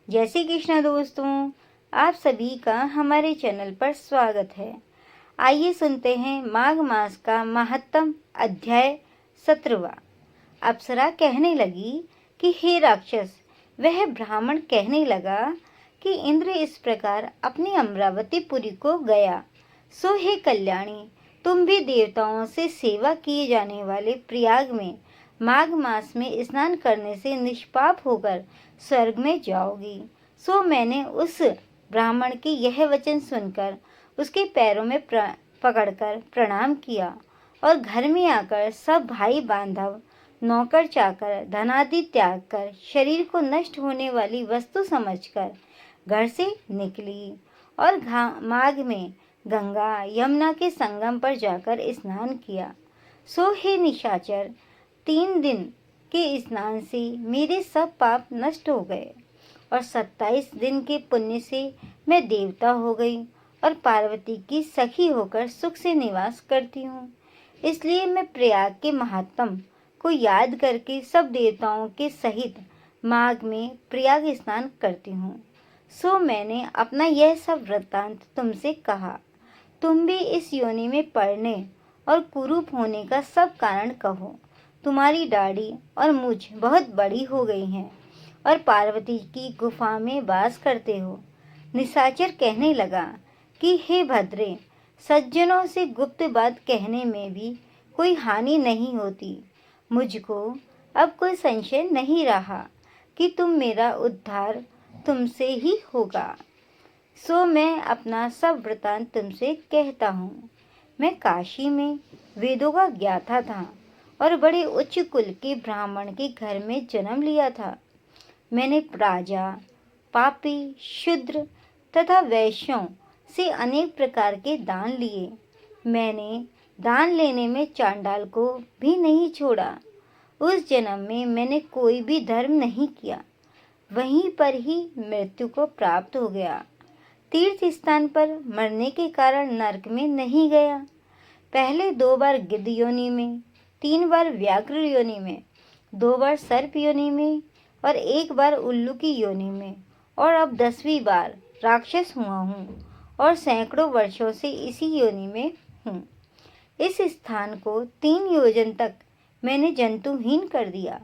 जय श्री कृष्ण दोस्तों, आप सभी का हमारे चैनल पर स्वागत है। आइए सुनते हैं माघ मास का महत्तम अध्याय 17वां। अप्सरा कहने लगी कि हे राक्षस, वह ब्राह्मण कहने लगा कि इंद्र इस प्रकार अपनी अमरावतीपुरी को गया। सो हे कल्याणी, तुम भी देवताओं से सेवा किए जाने वाले प्रयाग में माघ मास में स्नान करने से निष्पाप होकर स्वर्ग में जाओगी। सो मैंने उस ब्राह्मण के यह वचन सुनकर उसके पैरों में पकड़कर प्रणाम किया और घर में आकर सब भाई बांधव, नौकर चाकर, धनादि त्याग कर शरीर को नष्ट होने वाली वस्तु समझकर घर से निकली और माघ में गंगा यमुना के संगम पर जाकर स्नान किया। सो हे निशाचर, 3 दिन के स्नान से मेरे सब पाप नष्ट हो गए और 27 दिन के पुण्य से मैं देवता हो गई और पार्वती की सखी होकर सुख से निवास करती हूँ। इसलिए मैं प्रयाग के महात्म को याद करके सब देवताओं के सहित माघ में प्रयाग स्नान करती हूँ। सो मैंने अपना यह सब वृत्तांत तुमसे कहा। तुम भी इस योनि में पड़ने और कुरूप होने का सब कारण कहो। तुम्हारी दाढ़ी और मूछ बहुत बड़ी हो गई हैं और पार्वती की गुफा में वास करते हो। निशाचर कहने लगा कि हे भद्रे, सज्जनों से गुप्त बात कहने में भी कोई हानि नहीं होती। मुझको अब कोई संशय नहीं रहा कि मेरा उद्धार तुमसे ही होगा। सो मैं अपना सब वृतांत तुमसे कहता हूँ। मैं काशी में वेदों का ज्ञाता था और बड़े उच्च कुल के ब्राह्मण के घर में जन्म लिया था। मैंने राजा, पापी, शूद्र तथा वैश्यों से अनेक प्रकार के दान लिए। मैंने दान लेने में चांडाल को भी नहीं छोड़ा। उस जन्म में मैंने कोई भी धर्म नहीं किया। वहीं पर ही मृत्यु को प्राप्त हो गया। तीर्थ स्थान पर मरने के कारण नरक में नहीं गया। पहले 2 बार गिद्ध योनि में, 3 बार व्याघ्र योनि में, 2 बार सर्प योनि में और 1 बार उल्लू की योनि में और अब 10वीं बार राक्षस हुआ हूँ और सैकड़ों वर्षों से इसी योनि में हूँ। इस स्थान को 3 योजन तक मैंने जंतुहीन कर दिया।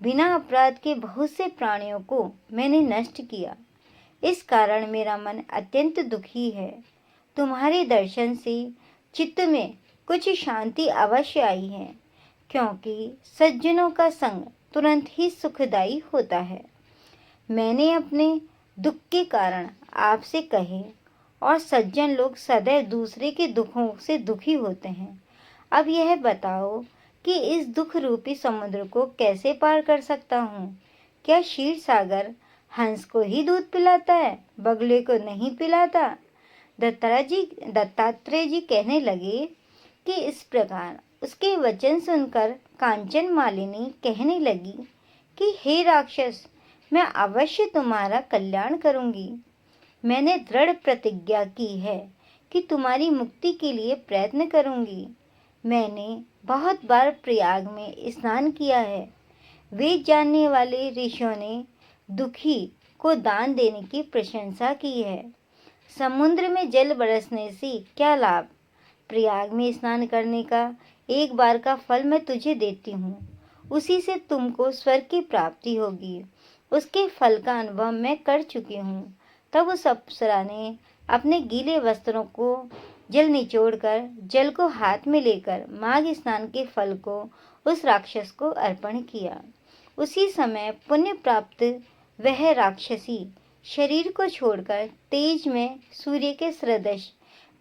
बिना अपराध के बहुत से प्राणियों को मैंने नष्ट किया। इस कारण मेरा मन अत्यंत दुखी है। तुम्हारे दर्शन से चित्त में कुछ शांति अवश्य आई है, क्योंकि सज्जनों का संग तुरंत ही सुखदायी होता है। मैंने अपने दुख के कारण आपसे कहे और सज्जन लोग सदैव दूसरे के दुखों से दुखी होते हैं। अब यह बताओ कि इस दुख रूपी समुद्र को कैसे पार कर सकता हूँ? क्या क्षीर सागर हंस को ही दूध पिलाता है, बगले को नहीं पिलाता? दत्तात्रेय जी कहने लगे कि इस प्रकार उसके वचन सुनकर कांचन मालिनी कहने लगी कि हे राक्षस, मैं अवश्य तुम्हारा कल्याण करूंगी। मैंने दृढ़ प्रतिज्ञा की है कि तुम्हारी मुक्ति के लिए प्रयत्न करूंगी। मैंने बहुत बार प्रयाग में स्नान किया है। वेद जानने वाले ऋषियों ने दुखी को दान देने की प्रशंसा की है। समुद्र में जल बरसने से क्या लाभ? प्रयाग में स्नान करने का 1 बार का फल मैं तुझे देती हूँ। उसी से तुमको स्वर्ग की प्राप्ति होगी। उसके फल का अनुभव मैं कर चुकी हूँ। तब उस अप्सरा ने अपने गीले वस्त्रों को जल निचोड़कर जल को हाथ में लेकर माघ स्नान के फल को उस राक्षस को अर्पण किया। उसी समय पुण्य प्राप्त वह राक्षसी शरीर को छोड़कर तेज में सूर्य के सदृश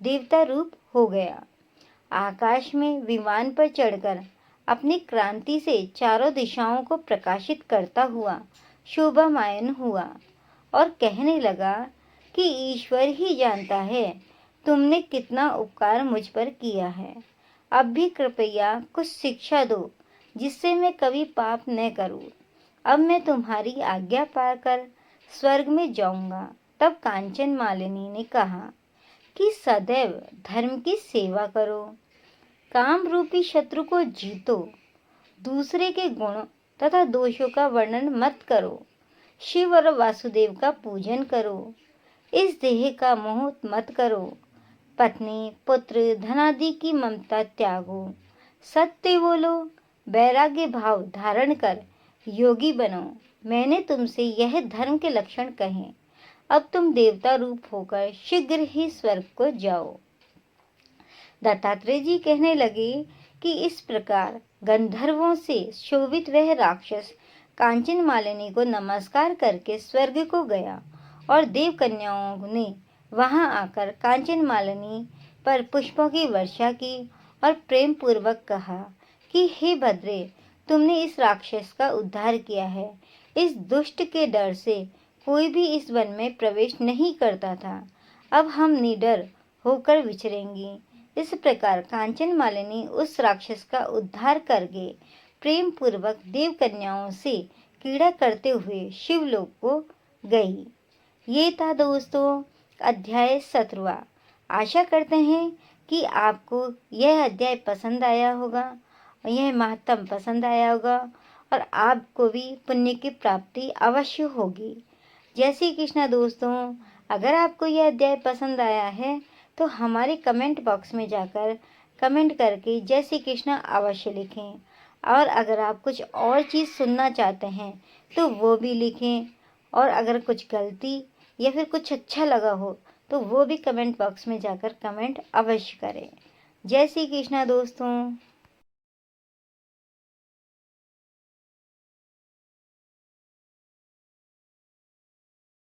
देवता रूप हो गया। आकाश में विमान पर चढ़कर अपनी क्रांति से चारों दिशाओं को प्रकाशित करता हुआ शोभामायन हुआ और कहने लगा कि ईश्वर ही जानता है तुमने कितना उपकार मुझ पर किया है। अब भी कृपया कुछ शिक्षा दो जिससे मैं कभी पाप न करूं। अब मैं तुम्हारी आज्ञा पाकर स्वर्ग में जाऊंगा। तब कांचन मालिनी ने कहा कि सदैव धर्म की सेवा करो, काम रूपी शत्रु को जीतो, दूसरे के गुण तथा दोषों का वर्णन मत करो, शिव और वासुदेव का पूजन करो। इस देह का मोह मत करो। पत्नी, पुत्र, धनादि की ममता त्यागो। सत्य बोलो, वैराग्य भाव धारण कर योगी बनो। मैंने तुमसे यह धर्म के लक्षण कहे। अब तुम देवता रूप होकर शीघ्र ही स्वर्ग को जाओ। दत्तात्रेय जी कहने लगे कि इस प्रकार गंधर्वों से शोभित वह राक्षस कांचन मालिनी को नमस्कार करके स्वर्ग को गया और देव कन्याओं ने वहां आकर कांचन मालिनी पर पुष्पों की वर्षा की और प्रेम पूर्वक कहा कि हे भद्रे, तुमने इस राक्षस का उद्धार किया है। इस दुष्ट के डर से कोई भी इस वन में प्रवेश नहीं करता था। अब हम निडर होकर विचरेंगे। इस प्रकार कांचन मालिनी उस राक्षस का उद्धार करके प्रेम पूर्वक देव कन्याओं से क्रीड़ा करते हुए शिवलोक को गई। ये था दोस्तों अध्याय 17वां। आशा करते हैं कि आपको यह अध्याय पसंद आया होगा, यह महात्म पसंद आया होगा और आपको भी पुण्य की प्राप्ति अवश्य होगी। जय श्री कृष्णा दोस्तों। अगर आपको यह अध्याय पसंद आया है तो हमारे कमेंट बॉक्स में जाकर कमेंट करके जय श्री कृष्णा अवश्य लिखें। और अगर आप कुछ और चीज़ सुनना चाहते हैं तो वो भी लिखें। और अगर कुछ गलती या फिर कुछ अच्छा लगा हो तो वो भी कमेंट बॉक्स में जाकर कमेंट अवश्य करें। जय श्री कृष्णा दोस्तों।